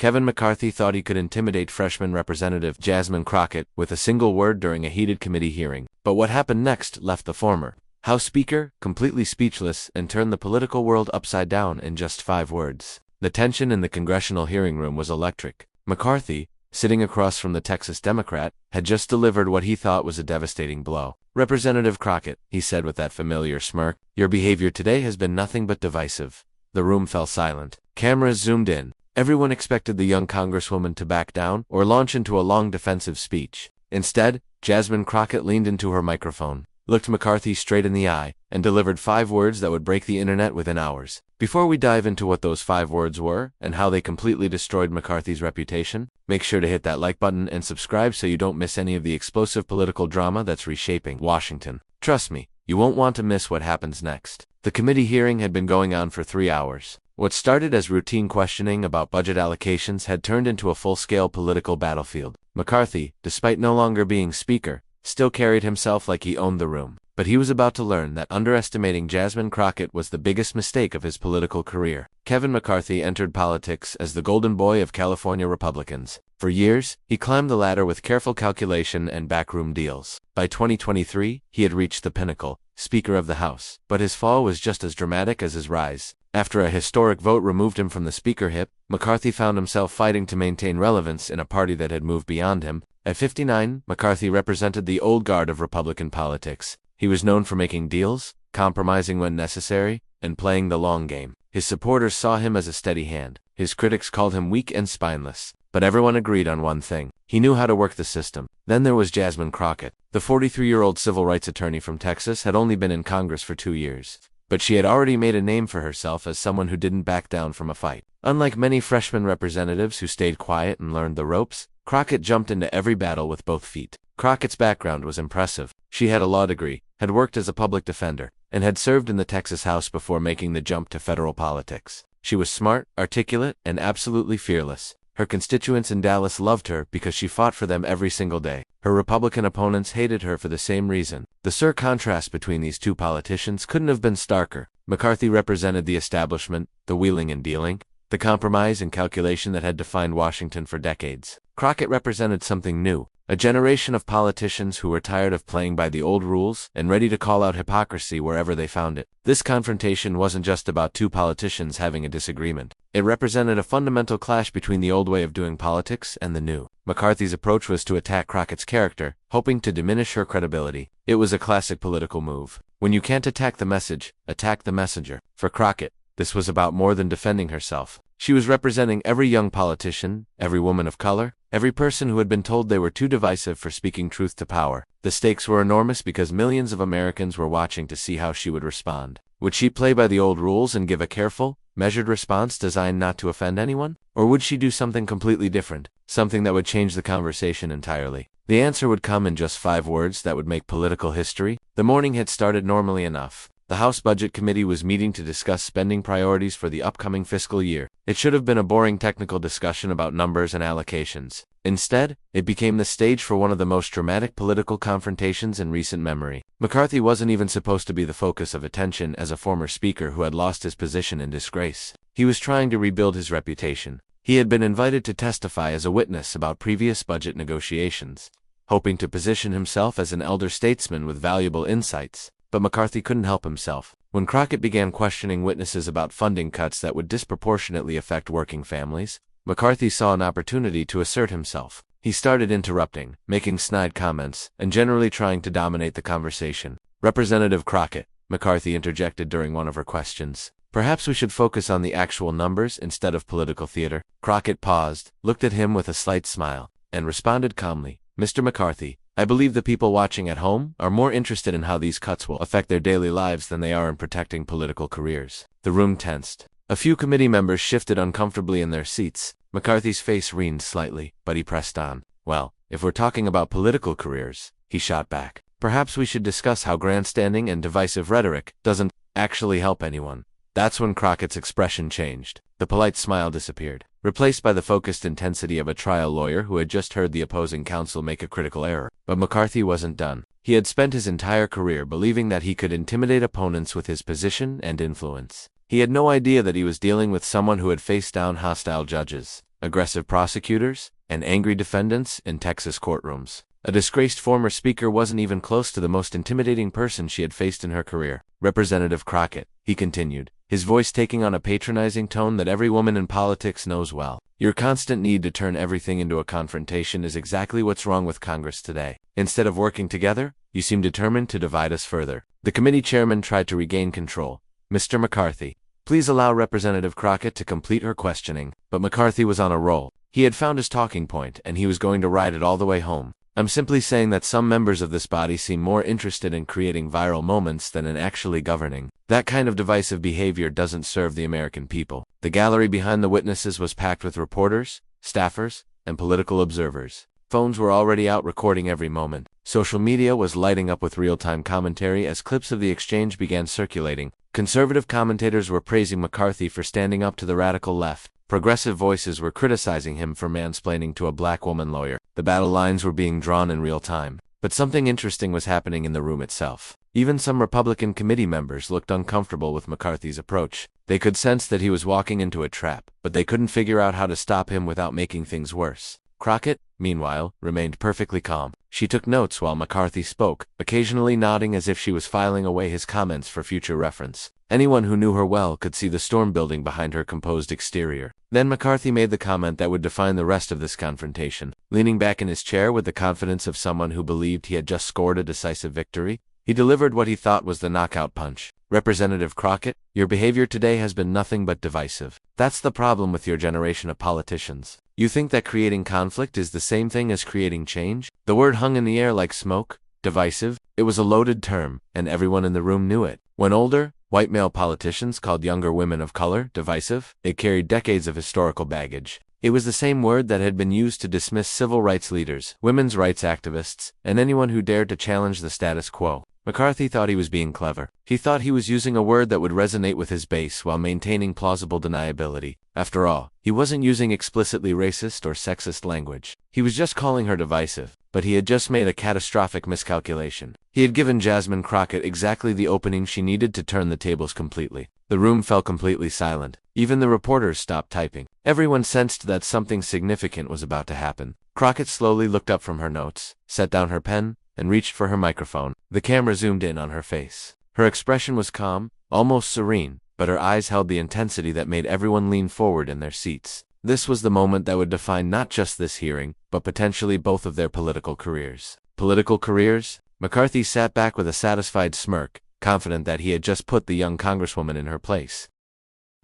Kevin McCarthy thought he could intimidate freshman Representative Jasmine Crockett with a single word during a heated committee hearing. But what happened next left the former House Speaker completely speechless and turned the political world upside down in just 5 words. The tension in the congressional hearing room was electric. McCarthy, sitting across from the Texas Democrat, had just delivered what he thought was a devastating blow. "Representative Crockett," he said with that familiar smirk, "your behavior today has been nothing but divisive." The room fell silent. Cameras zoomed in. Everyone expected the young congresswoman to back down or launch into a long defensive speech. Instead, Jasmine Crockett leaned into her microphone, looked McCarthy straight in the eye, and delivered 5 words that would break the internet within hours. Before we dive into what those 5 words were and how they completely destroyed McCarthy's reputation, make sure to hit that like button and subscribe so you don't miss any of the explosive political drama that's reshaping Washington. Trust me, you won't want to miss what happens next. The committee hearing had been going on for 3 hours. What started as routine questioning about budget allocations had turned into a full-scale political battlefield. McCarthy, despite no longer being speaker, still carried himself like he owned the room. But he was about to learn that underestimating Jasmine Crockett was the biggest mistake of his political career. Kevin McCarthy entered politics as the golden boy of California Republicans. For years, he climbed the ladder with careful calculation and backroom deals. By 2023, he had reached the pinnacle, Speaker of the House. But his fall was just as dramatic as his rise. After a historic vote removed him from the speakership, McCarthy found himself fighting to maintain relevance in a party that had moved beyond him. At 59, McCarthy represented the old guard of Republican politics. He was known for making deals, compromising when necessary, and playing the long game. His supporters saw him as a steady hand. His critics called him weak and spineless. But everyone agreed on one thing: he knew how to work the system. Then there was Jasmine Crockett. The 43-year-old civil rights attorney from Texas had only been in Congress for 2 years. But she had already made a name for herself as someone who didn't back down from a fight. Unlike many freshman representatives who stayed quiet and learned the ropes, Crockett jumped into every battle with both feet. Crockett's background was impressive. She had a law degree, had worked as a public defender, and had served in the Texas House before making the jump to federal politics. She was smart, articulate, and absolutely fearless. Her constituents in Dallas loved her because she fought for them every single day. Her Republican opponents hated her for the same reason. The stark contrast between these two politicians couldn't have been starker. McCarthy represented the establishment, the wheeling and dealing, the compromise and calculation that had defined Washington for decades. Crockett represented something new, a generation of politicians who were tired of playing by the old rules and ready to call out hypocrisy wherever they found it. This confrontation wasn't just about two politicians having a disagreement. It represented a fundamental clash between the old way of doing politics and the new. McCarthy's approach was to attack Crockett's character, hoping to diminish her credibility. It was a classic political move. When you can't attack the message, attack the messenger. For Crockett, this was about more than defending herself. She was representing every young politician, every woman of color, every person who had been told they were too divisive for speaking truth to power. The stakes were enormous because millions of Americans were watching to see how she would respond. Would she play by the old rules and give a careful, measured response designed not to offend anyone? Or would she do something completely different, something that would change the conversation entirely? The answer would come in just 5 words that would make political history. The morning had started normally enough. The House Budget Committee was meeting to discuss spending priorities for the upcoming fiscal year. It should have been a boring technical discussion about numbers and allocations. Instead, it became the stage for one of the most dramatic political confrontations in recent memory. McCarthy wasn't even supposed to be the focus of attention as a former speaker who had lost his position in disgrace. He was trying to rebuild his reputation. He had been invited to testify as a witness about previous budget negotiations, hoping to position himself as an elder statesman with valuable insights. But McCarthy couldn't help himself. When Crockett began questioning witnesses about funding cuts that would disproportionately affect working families, McCarthy saw an opportunity to assert himself. He started interrupting, making snide comments, and generally trying to dominate the conversation. "Representative Crockett," McCarthy interjected during one of her questions, "perhaps we should focus on the actual numbers instead of political theater." Crockett paused, looked at him with a slight smile, and responded calmly, "Mr. McCarthy, I believe the people watching at home are more interested in how these cuts will affect their daily lives than they are in protecting political careers." The room tensed. A few committee members shifted uncomfortably in their seats. McCarthy's face wrinkled slightly, but he pressed on. "Well, if we're talking about political careers," he shot back, "perhaps we should discuss how grandstanding and divisive rhetoric doesn't actually help anyone." That's when Crockett's expression changed. The polite smile disappeared, replaced by the focused intensity of a trial lawyer who had just heard the opposing counsel make a critical error. But McCarthy wasn't done. He had spent his entire career believing that he could intimidate opponents with his position and influence. He had no idea that he was dealing with someone who had faced down hostile judges. aggressive prosecutors, and angry defendants in Texas courtrooms. A disgraced former speaker wasn't even close to the most intimidating person she had faced in her career. Representative Crockett, he continued, his voice taking on a patronizing tone that every woman in politics knows well. Your constant need to turn everything into a confrontation is exactly what's wrong with Congress today. Instead of working together, you seem determined to divide us further. The committee chairman tried to regain control. Mr. McCarthy, please allow Representative Crockett to complete her questioning. But McCarthy was on a roll. He had found his talking point, and he was going to ride it all the way home. I'm simply saying that some members of this body seem more interested in creating viral moments than in actually governing. That kind of divisive behavior doesn't serve the American people. The gallery behind the witnesses was packed with reporters, staffers, and political observers. Phones were already out recording every moment. Social media was lighting up with real-time commentary as clips of the exchange began circulating. Conservative commentators were praising McCarthy for standing up to the radical left. Progressive voices were criticizing him for mansplaining to a black woman lawyer. The battle lines were being drawn in real time. But something interesting was happening in the room itself. Even some Republican committee members looked uncomfortable with McCarthy's approach. They could sense that he was walking into a trap, but they couldn't figure out how to stop him without making things worse. Crockett, meanwhile, remained perfectly calm. She took notes while McCarthy spoke, occasionally nodding as if she was filing away his comments for future reference. Anyone who knew her well could see the storm building behind her composed exterior. Then McCarthy made the comment that would define the rest of this confrontation. Leaning back in his chair with the confidence of someone who believed he had just scored a decisive victory, he delivered what he thought was the knockout punch. Representative Crockett, your behavior today has been nothing but divisive. That's the problem with your generation of politicians. You think that creating conflict is the same thing as creating change? The word hung in the air like smoke. Divisive. It was a loaded term, and everyone in the room knew it. When older, white male politicians called younger women of color divisive, it carried decades of historical baggage. It was the same word that had been used to dismiss civil rights leaders, women's rights activists, and anyone who dared to challenge the status quo. McCarthy thought he was being clever. He thought he was using a word that would resonate with his base while maintaining plausible deniability. After all, he wasn't using explicitly racist or sexist language. He was just calling her divisive. But he had just made a catastrophic miscalculation. He had given Jasmine Crockett exactly the opening she needed to turn the tables completely. The room fell completely silent. Even the reporters stopped typing. Everyone sensed that something significant was about to happen. Crockett slowly looked up from her notes, set down her pen, and reached for her microphone. The camera zoomed in on her face. Her expression was calm, almost serene, but her eyes held the intensity that made everyone lean forward in their seats. This was the moment that would define not just this hearing, but potentially both of their political careers. Political careers? McCarthy sat back with a satisfied smirk, confident that he had just put the young congresswoman in her place.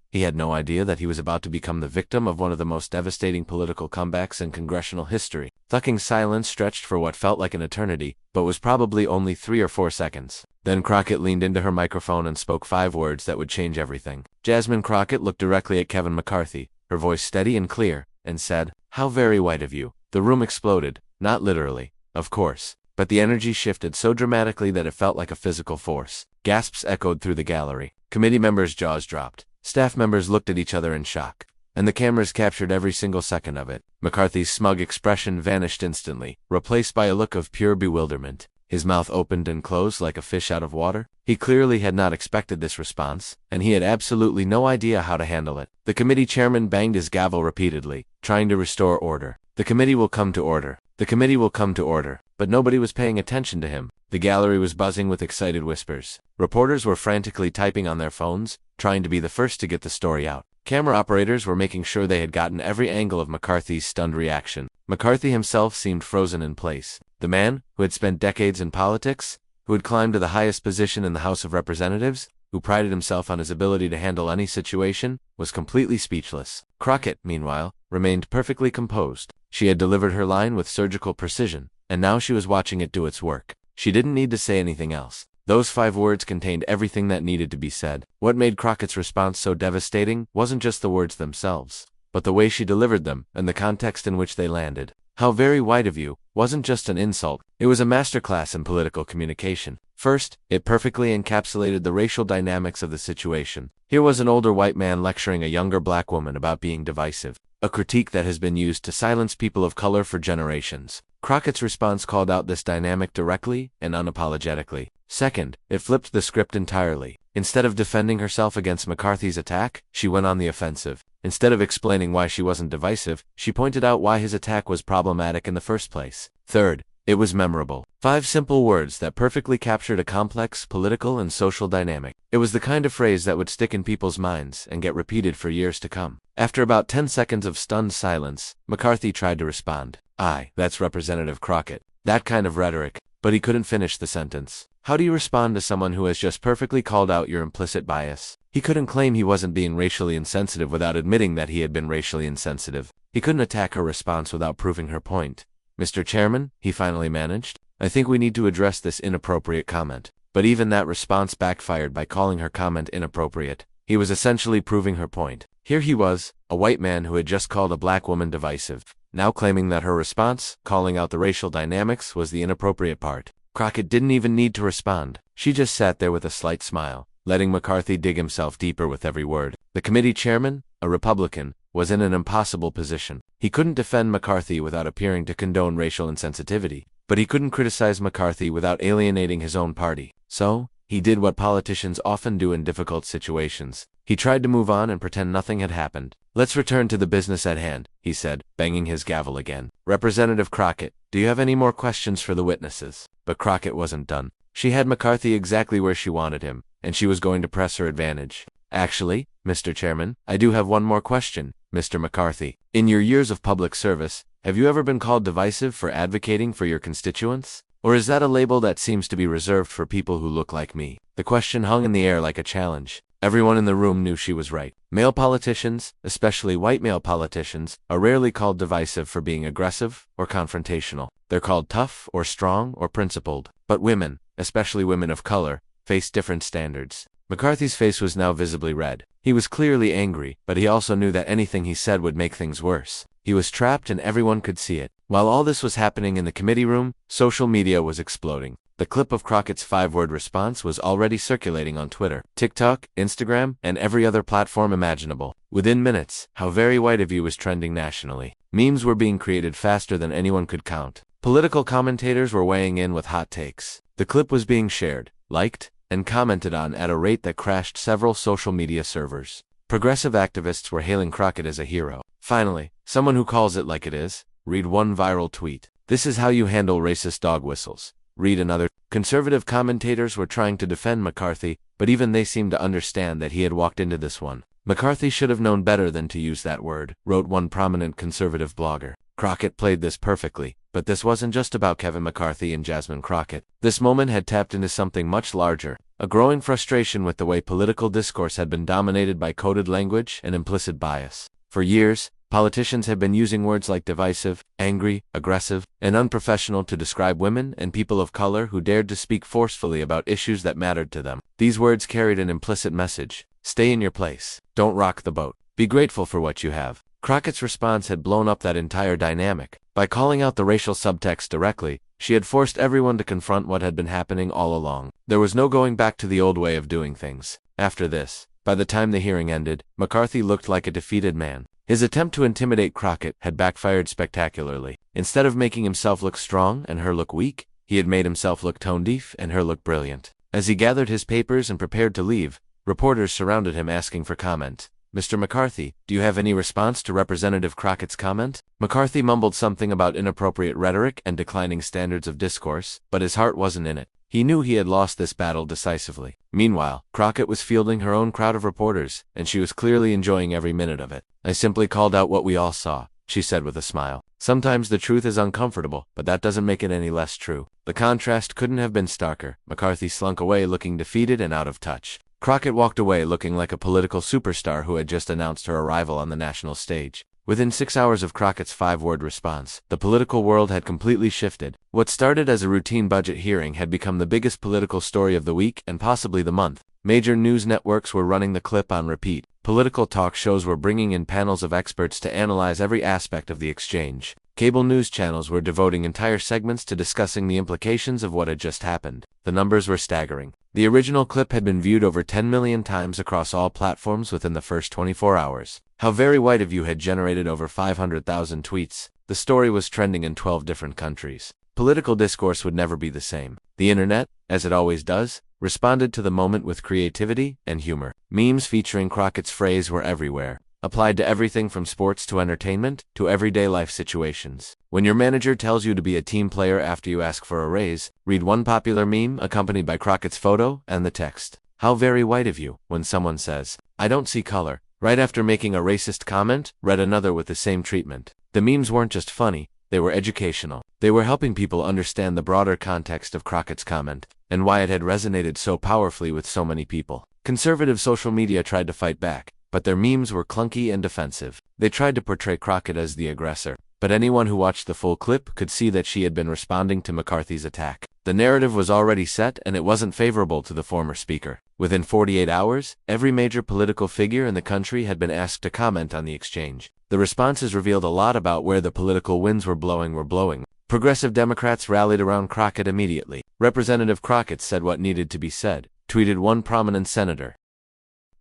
He had no idea that he was about to become the victim of one of the most devastating political comebacks in congressional history. Thucking silence stretched for what felt like an eternity, but was probably only 3 or 4 seconds. Then Crockett leaned into her microphone and spoke 5 words that would change everything. Jasmine Crockett looked directly at Kevin McCarthy, her voice steady and clear, and said, "How very white of you." The room exploded, not literally, of course, but the energy shifted so dramatically that it felt like a physical force. Gasps echoed through the gallery. Committee members' jaws dropped. Staff members looked at each other in shock, and the cameras captured every single second of it. McCarthy's smug expression vanished instantly, replaced by a look of pure bewilderment. His mouth opened and closed like a fish out of water. He clearly had not expected this response, and he had absolutely no idea how to handle it. The committee chairman banged his gavel repeatedly, trying to restore order. The committee will come to order. The committee will come to order. But nobody was paying attention to him. The gallery was buzzing with excited whispers. Reporters were frantically typing on their phones, trying to be the first to get the story out. Camera operators were making sure they had gotten every angle of McCarthy's stunned reaction. McCarthy himself seemed frozen in place. The man, who had spent decades in politics, who had climbed to the highest position in the House of Representatives, who prided himself on his ability to handle any situation, was completely speechless. Crockett, meanwhile, remained perfectly composed. She had delivered her line with surgical precision, and now she was watching it do its work. She didn't need to say anything else. Those 5 words contained everything that needed to be said. What made Crockett's response so devastating wasn't just the words themselves, but the way she delivered them and the context in which they landed. "How very white of you" wasn't just an insult, it was a masterclass in political communication. First, it perfectly encapsulated the racial dynamics of the situation. Here was an older white man lecturing a younger black woman about being divisive, a critique that has been used to silence people of color for generations. Crockett's response called out this dynamic directly and unapologetically. Second, it flipped the script entirely. Instead of defending herself against McCarthy's attack, she went on the offensive. Instead of explaining why she wasn't divisive, she pointed out why his attack was problematic in the first place. Third, it was memorable. 5 simple words that perfectly captured a complex political and social dynamic. It was the kind of phrase that would stick in people's minds and get repeated for years to come. After about 10 seconds of stunned silence, McCarthy tried to respond. Aye, that's Representative Crockett. That kind of rhetoric. But he couldn't finish the sentence. How do you respond to someone who has just perfectly called out your implicit bias? He couldn't claim he wasn't being racially insensitive without admitting that he had been racially insensitive. He couldn't attack her response without proving her point. Mr. Chairman, he finally managed, I think we need to address this inappropriate comment. But even that response backfired by calling her comment inappropriate. He was essentially proving her point. Here he was, a white man who had just called a black woman divisive, now claiming that her response, calling out the racial dynamics, was the inappropriate part. Crockett didn't even need to respond. She just sat there with a slight smile, letting McCarthy dig himself deeper with every word. The committee chairman, a Republican, was in an impossible position. He couldn't defend McCarthy without appearing to condone racial insensitivity, but he couldn't criticize McCarthy without alienating his own party. So, he did what politicians often do in difficult situations. He tried to move on and pretend nothing had happened. Let's return to the business at hand, he said, banging his gavel again. Representative Crockett, do you have any more questions for the witnesses? But Crockett wasn't done. She had McCarthy exactly where she wanted him, and she was going to press her advantage. Actually, Mr. Chairman, I do have one more question, Mr. McCarthy. In your years of public service, have you ever been called divisive for advocating for your constituents? Or is that a label that seems to be reserved for people who look like me? The question hung in the air like a challenge. Everyone in the room knew she was right. Male politicians, especially white male politicians, are rarely called divisive for being aggressive or confrontational. They're called tough or strong or principled. But women, especially women of color, face different standards. McCarthy's face was now visibly red. He was clearly angry, but he also knew that anything he said would make things worse. He was trapped and everyone could see it. While all this was happening in the committee room, social media was exploding. The clip of Crockett's 5-word response was already circulating on Twitter, TikTok, Instagram, and every other platform imaginable. Within minutes, "How very white of you" was trending nationally. Memes were being created faster than anyone could count. Political commentators were weighing in with hot takes. The clip was being shared, liked, and commented on at a rate that crashed several social media servers. Progressive activists were hailing Crockett as a hero. Finally, someone who calls it like it is. Read one viral tweet. "This is how you handle racist dog whistles." Read another. Conservative commentators were trying to defend McCarthy, but even they seemed to understand that he had walked into this one. McCarthy should have known better than to use that word, wrote one prominent conservative blogger. Crockett played this perfectly, but this wasn't just about Kevin McCarthy and Jasmine Crockett. This moment had tapped into something much larger, a growing frustration with the way political discourse had been dominated by coded language and implicit bias. For years, politicians have been using words like divisive, angry, aggressive, and unprofessional to describe women and people of color who dared to speak forcefully about issues that mattered to them. These words carried an implicit message. Stay in your place. Don't rock the boat. Be grateful for what you have. Crockett's response had blown up that entire dynamic. By calling out the racial subtext directly, she had forced everyone to confront what had been happening all along. There was no going back to the old way of doing things. After this, by the time the hearing ended, McCarthy looked like a defeated man. His attempt to intimidate Crockett had backfired spectacularly. Instead of making himself look strong and her look weak, he had made himself look tone-deaf and her look brilliant. As he gathered his papers and prepared to leave, reporters surrounded him asking for comment. "Mr. McCarthy, do you have any response to Representative Crockett's comment?" McCarthy mumbled something about inappropriate rhetoric and declining standards of discourse, but his heart wasn't in it. He knew he had lost this battle decisively. Meanwhile, Crockett was fielding her own crowd of reporters, and she was clearly enjoying every minute of it. "I simply called out what we all saw," she said with a smile. "Sometimes the truth is uncomfortable, but that doesn't make it any less true." The contrast couldn't have been starker. McCarthy slunk away looking defeated and out of touch. Crockett walked away looking like a political superstar who had just announced her arrival on the national stage. Within 6 hours of Crockett's 5-word response, the political world had completely shifted. What started as a routine budget hearing had become the biggest political story of the week and possibly the month. Major news networks were running the clip on repeat. Political talk shows were bringing in panels of experts to analyze every aspect of the exchange. Cable news channels were devoting entire segments to discussing the implications of what had just happened. The numbers were staggering. The original clip had been viewed over 10 million times across all platforms within the first 24 hours. "How very white of you" had generated over 500,000 tweets. The story was trending in 12 different countries. Political discourse would never be the same. The internet, as it always does, responded to the moment with creativity and humor. Memes featuring Crockett's phrase were everywhere. applied to everything from sports to entertainment to everyday life situations. When your manager tells you to be a team player after you ask for a raise, read one popular meme accompanied by Crockett's photo and the text, "How very white of you." When someone says, "I don't see color," right after making a racist comment, read another with the same treatment. The memes weren't just funny, they were educational. They were helping people understand the broader context of Crockett's comment and why it had resonated so powerfully with so many people. Conservative social media tried to fight back, but their memes were clunky and defensive. They tried to portray Crockett as the aggressor, but anyone who watched the full clip could see that she had been responding to McCarthy's attack. The narrative was already set and it wasn't favorable to the former speaker. Within 48 hours, every major political figure in the country had been asked to comment on the exchange. The responses revealed a lot about where the political winds were blowing. Progressive Democrats rallied around Crockett immediately. Representative Crockett said what needed to be said, tweeted one prominent senator.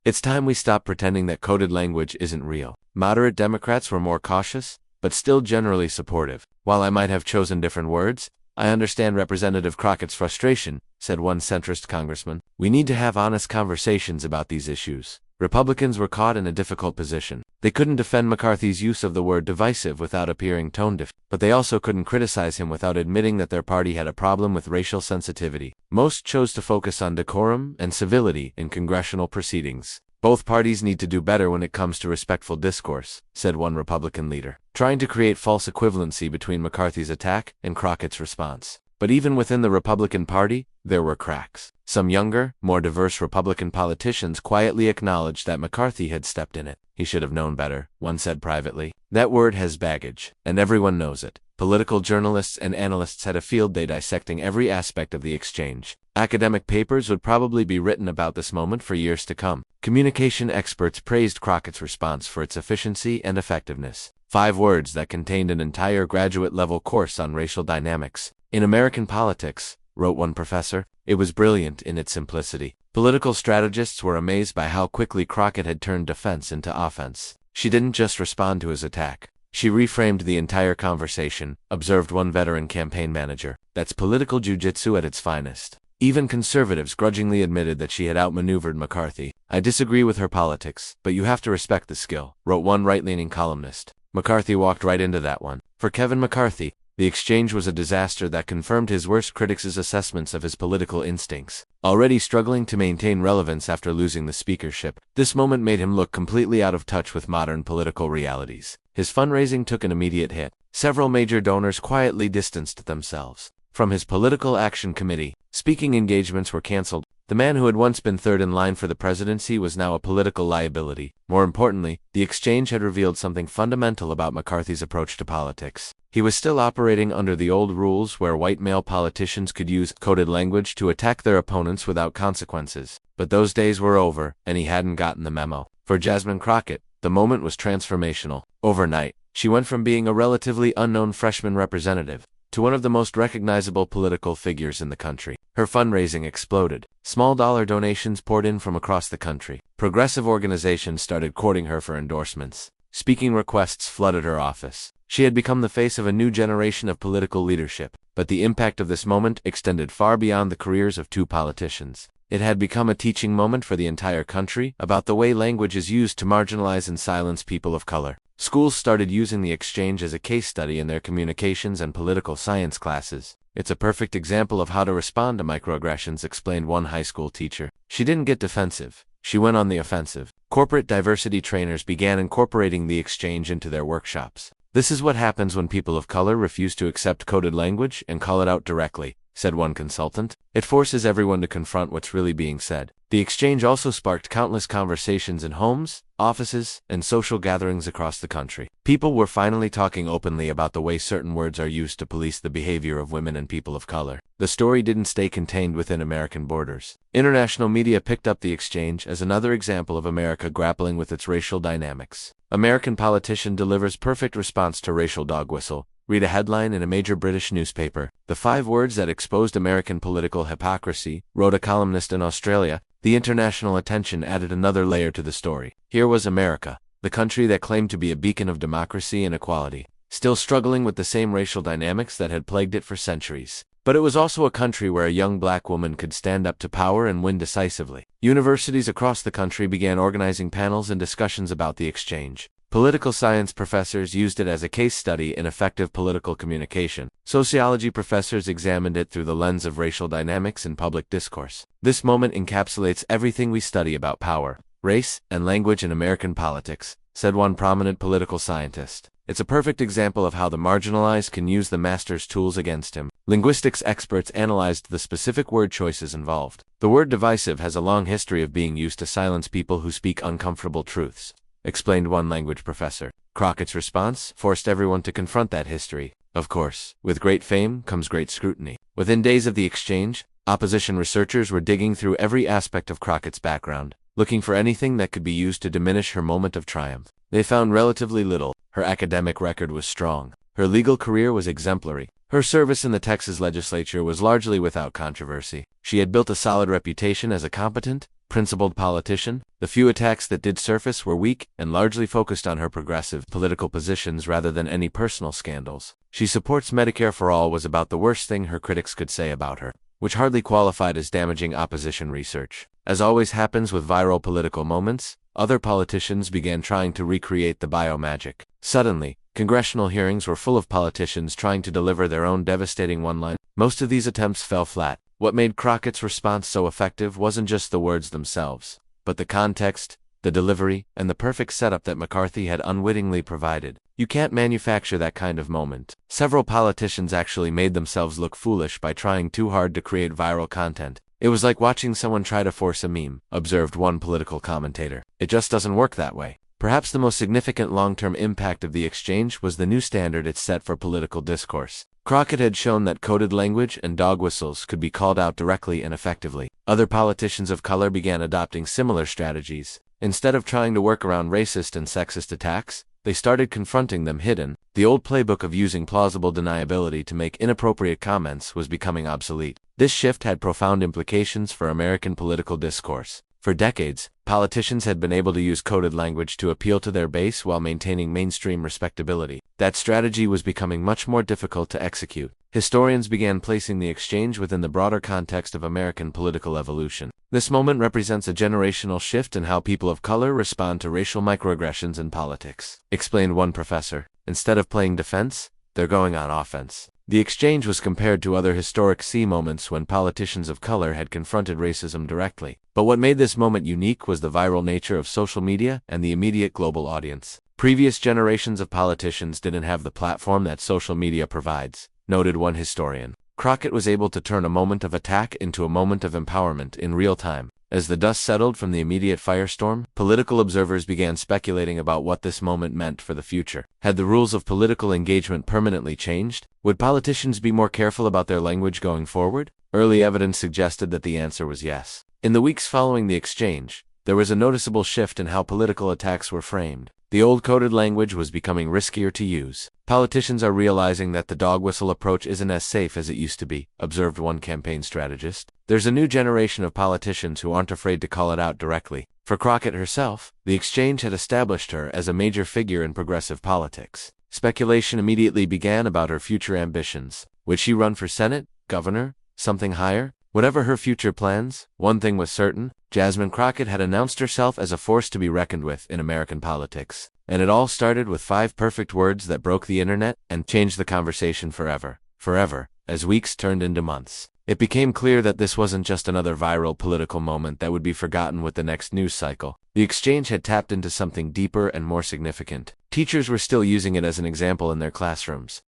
"It's time we stop pretending that coded language isn't real." Moderate Democrats were more cautious, but still generally supportive. "While I might have chosen different words, I understand Representative Crockett's frustration," said one centrist congressman. "We need to have honest conversations about these issues." Republicans were caught in a difficult position. They couldn't defend McCarthy's use of the word divisive without appearing tone-deaf, but they also couldn't criticize him without admitting that their party had a problem with racial sensitivity. Most chose to focus on decorum and civility in congressional proceedings. "Both parties need to do better when it comes to respectful discourse," said one Republican leader, trying to create false equivalency between McCarthy's attack and Crockett's response. But even within the Republican Party, there were cracks. Some younger, more diverse Republican politicians quietly acknowledged that McCarthy had stepped in it. "He should have known better," one said privately. That word has baggage, and everyone knows it. Political journalists and analysts had a field day dissecting every aspect of the exchange. Academic papers would probably be written about this moment for years to come. Communication experts praised Crockett's response for its efficiency and effectiveness. 5 words that contained an entire graduate-level course on racial dynamics. "In American politics," wrote one professor, "it was brilliant in its simplicity." Political strategists were amazed by how quickly Crockett had turned defense into offense. She didn't just respond to his attack. She reframed the entire conversation, observed one veteran campaign manager. "That's political jujitsu at its finest." Even conservatives grudgingly admitted that she had outmaneuvered McCarthy. "I disagree with her politics, but you have to respect the skill," wrote one right-leaning columnist. McCarthy walked right into that one. For Kevin McCarthy, the exchange was a disaster that confirmed his worst critics' assessments of his political instincts. Already struggling to maintain relevance after losing the speakership, this moment made him look completely out of touch with modern political realities. His fundraising took an immediate hit. Several major donors quietly distanced themselves from his political action committee. Speaking engagements were canceled. The man who had once been third in line for the presidency was now a political liability. More importantly, the exchange had revealed something fundamental about McCarthy's approach to politics. He was still operating under the old rules where white male politicians could use coded language to attack their opponents without consequences. But those days were over, and he hadn't gotten the memo. For Jasmine Crockett, the moment was transformational. Overnight, she went from being a relatively unknown freshman representative to one of the most recognizable political figures in the country. Her fundraising exploded. Small dollar donations poured in from across the country. Progressive organizations started courting her for endorsements. Speaking requests flooded her office. She had become the face of a new generation of political leadership, but the impact of this moment extended far beyond the careers of 2 politicians. It had become a teaching moment for the entire country about the way language is used to marginalize and silence people of color. Schools started using the exchange as a case study in their communications and political science classes. "It's a perfect example of how to respond to microaggressions," explained one high school teacher. She didn't get defensive. She went on the offensive. Corporate diversity trainers began incorporating the exchange into their workshops. "This is what happens when people of color refuse to accept coded language and call it out directly," said one consultant. "It forces everyone to confront what's really being said." The exchange also sparked countless conversations in homes, offices, and social gatherings across the country. People were finally talking openly about the way certain words are used to police the behavior of women and people of color. The story didn't stay contained within American borders. International media picked up the exchange as another example of America grappling with its racial dynamics. "American politician delivers perfect response to racial dog whistle." Read a headline in a major British newspaper. "The 5 words that exposed American political hypocrisy," wrote a columnist in Australia. The international attention added another layer to the story. Here was America, the country that claimed to be a beacon of democracy and equality, still struggling with the same racial dynamics that had plagued it for centuries. But it was also a country where a young black woman could stand up to power and win decisively. Universities across the country began organizing panels and discussions about the exchange. Political science professors used it as a case study in effective political communication. Sociology professors examined it through the lens of racial dynamics in public discourse. This moment encapsulates everything we study about power, race, and language in American politics, said one prominent political scientist. It's a perfect example of how the marginalized can use the master's tools against him. Linguistics experts analyzed the specific word choices involved. The word divisive has a long history of being used to silence people who speak uncomfortable truths, explained one language professor. Crockett's response forced everyone to confront that history. Of course, with great fame comes great scrutiny. Within days of the exchange, opposition researchers were digging through every aspect of Crockett's background, looking for anything that could be used to diminish her moment of triumph. They found relatively little. Her academic record was strong. Her legal career was exemplary. Her service in the Texas legislature was largely without controversy. She had built a solid reputation as a competent, principled politician. The few attacks that did surface were weak and largely focused on her progressive political positions rather than any personal scandals. She supports Medicare for all was about the worst thing her critics could say about her, which hardly qualified as damaging opposition research. As always happens with viral political moments, other politicians began trying to recreate the biomagic. Suddenly, congressional hearings were full of politicians trying to deliver their own devastating one-line. Most of these attempts fell flat. What made Crockett's response so effective wasn't just the words themselves, but the context, the delivery, and the perfect setup that McCarthy had unwittingly provided. You can't manufacture that kind of moment. Several politicians actually made themselves look foolish by trying too hard to create viral content. It was like watching someone try to force a meme, observed one political commentator. It just doesn't work that way. Perhaps the most significant long-term impact of the exchange was the new standard it set for political discourse. Crockett had shown that coded language and dog whistles could be called out directly and effectively. Other politicians of color began adopting similar strategies. Instead of trying to work around racist and sexist attacks, they started confronting them hidden. The old playbook of using plausible deniability to make inappropriate comments was becoming obsolete. This shift had profound implications for American political discourse. For decades, politicians had been able to use coded language to appeal to their base while maintaining mainstream respectability. That strategy was becoming much more difficult to execute. Historians began placing the exchange within the broader context of American political evolution. This moment represents a generational shift in how people of color respond to racial microaggressions in politics, explained one professor. Instead of playing defense, they're going on offense. The exchange was compared to other historic moments when politicians of color had confronted racism directly. But what made this moment unique was the viral nature of social media and the immediate global audience. Previous generations of politicians didn't have the platform that social media provides, noted one historian. Crockett was able to turn a moment of attack into a moment of empowerment in real time. As the dust settled from the immediate firestorm, political observers began speculating about what this moment meant for the future. Had the rules of political engagement permanently changed? Would politicians be more careful about their language going forward? Early evidence suggested that the answer was yes. In the weeks following the exchange, there was a noticeable shift in how political attacks were framed. The old coded language was becoming riskier to use. Politicians are realizing that the dog whistle approach isn't as safe as it used to be, observed one campaign strategist. There's a new generation of politicians who aren't afraid to call it out directly. For Crockett herself, the exchange had established her as a major figure in progressive politics. Speculation immediately began about her future ambitions. Would she run for Senate, governor, something higher? Whatever her future plans, one thing was certain: Jasmine Crockett had announced herself as a force to be reckoned with in American politics. And it all started with 5 perfect words that broke the internet and changed the conversation forever. Forever, as weeks turned into months. It became clear that this wasn't just another viral political moment that would be forgotten with the next news cycle. The exchange had tapped into something deeper and more significant. Teachers were still using it as an example in their classrooms.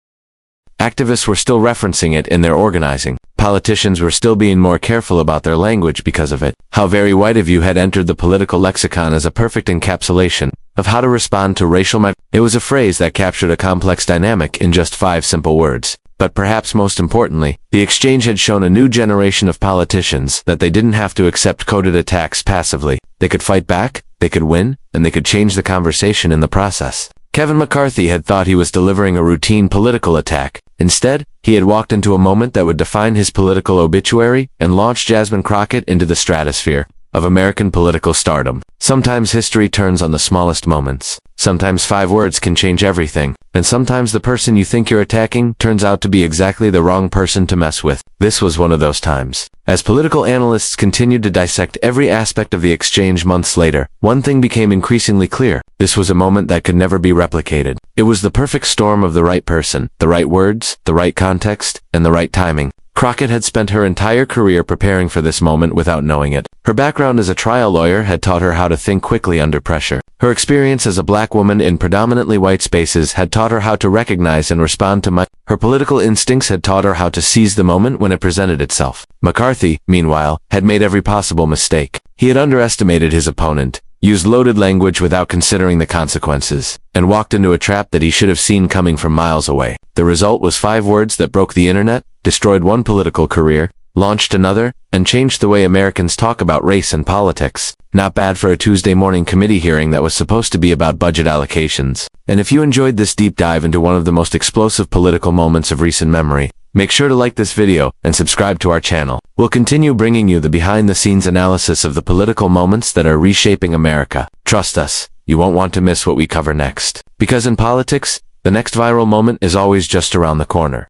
Activists were still referencing it in their organizing. Politicians were still being more careful about their language because of it. How very white of you had entered the political lexicon as a perfect encapsulation of how to respond to racial It was a phrase that captured a complex dynamic in just 5 simple words. But perhaps most importantly, the exchange had shown a new generation of politicians that they didn't have to accept coded attacks passively. They could fight back, they could win, and they could change the conversation in the process. Kevin McCarthy had thought he was delivering a routine political attack. Instead, he had walked into a moment that would define his political obituary and launch Jasmine Crockett into the stratosphere. of American political stardom. Sometimes history turns on the smallest moments. Sometimes 5 words can change everything. And sometimes the person you think you're attacking turns out to be exactly the wrong person to mess with. This was one of those times. As political analysts continued to dissect every aspect of the exchange months later, one thing became increasingly clear. This was a moment that could never be replicated. It was the perfect storm of the right person, the right words, the right context, and the right timing. Crockett had spent her entire career preparing for this moment without knowing it. Her background as a trial lawyer had taught her how to think quickly under pressure. Her experience as a black woman in predominantly white spaces had taught her how to recognize and respond to her political instincts had taught her how to seize the moment when it presented itself. McCarthy, meanwhile, had made every possible mistake. He had underestimated his opponent, used loaded language without considering the consequences, and walked into a trap that he should have seen coming from miles away. The result was 5 words that broke the internet, destroyed one political career, launched another, and changed the way Americans talk about race and politics. Not bad for a Tuesday morning committee hearing that was supposed to be about budget allocations. And if you enjoyed this deep dive into one of the most explosive political moments of recent memory, make sure to like this video and subscribe to our channel. We'll continue bringing you the behind-the-scenes analysis of the political moments that are reshaping America. Trust us, you won't want to miss what we cover next. Because in politics, the next viral moment is always just around the corner.